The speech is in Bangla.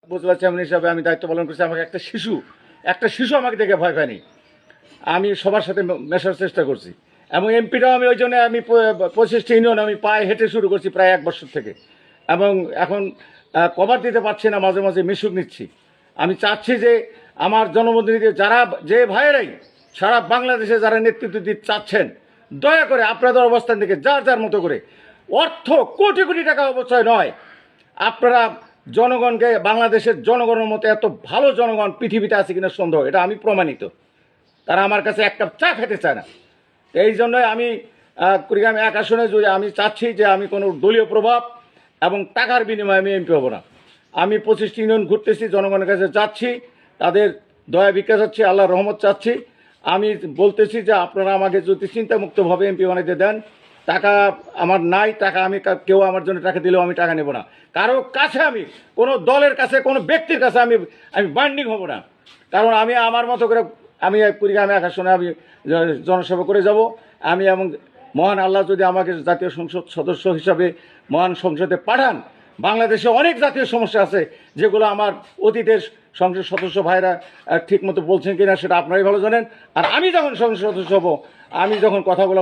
উপজেলা চেয়ারম্যান হিসাবে আমি দায়িত্ব পালন করছি। আমাকে একটা শিশু আমাকে দেখে ভয় পায়নি। আমি সবার সাথে মেশার চেষ্টা করছি এবং এমপিটাও আমি ওই জন্য আমি 25টি ইউনিয়ন আমি পায়ে হেঁটে শুরু করছি প্রায় 1 বছর থেকে, এবং এখন কভার দিতে পারছি না, মাঝে মাঝে মিশুক নিচ্ছি। আমি চাচ্ছি যে আমার জনপ্রতিনিধি যারা যে ভাইয়েরাই সারা বাংলাদেশে যারা নেতৃত্ব দিতে চাচ্ছেন, দয়া করে আপনাদের অবস্থান থেকে যার যার মতো করে, অর্থ কোটি কোটি টাকা অবচয় নয়, আপনারা জনগণকে, বাংলাদেশের জনগণের মতো এত ভালো জনগণ পৃথিবীতে আছে কিনা সন্দেহ, এটা আমি প্রমাণিত। তারা আমার কাছে এক কাপ চা খেতে চায় না। এই জন্যই আমি কুড়িগ্রাম 1 আসনে যদি আমি চাচ্ছি যে আমি কোনো দলীয় প্রভাব এবং টাকার বিনিময়ে আমি এমপি হব না। আমি 25টি ইউনিয়ন ঘুরতেছি, জনগণের কাছে যাচ্ছি, তাদের দয়া ভিক্ষা চাচ্ছি, আল্লাহর রহমত চাচ্ছি। আমি বলতেছি যে আপনারা আমাকে যদি চিন্তামুক্তভাবে এমপি বানাইতে দেন, টাকা আমার নাই, টাকা আমি কেউ আমার জন্য টাকা দিলেও আমি টাকা নেব না। কারো কাছে আমি কোনো দলের কাছে, কোনো ব্যক্তির কাছে আমি বাইন্ডিং হব না। কারণ আমি আমার মতো করে আমি কুড়িগ্রাম 1 আসনে আমি জনসেবা করে যাব। আমি এবং মহান আল্লাহ যদি আমাকে জাতীয় সংসদ সদস্য হিসাবে মহান সংসদে পাঠান, বাংলাদেশে অনেক জাতীয় সমস্যা আছে যেগুলো আমার অতীতের সংসদ সদস্য ভাইরা ঠিকমতো বলছেন কিনা সেটা আপনারাই ভালো জানেন। আর আমি যখন সংসদ সদস্য হব, আমি যখন কথাগুলো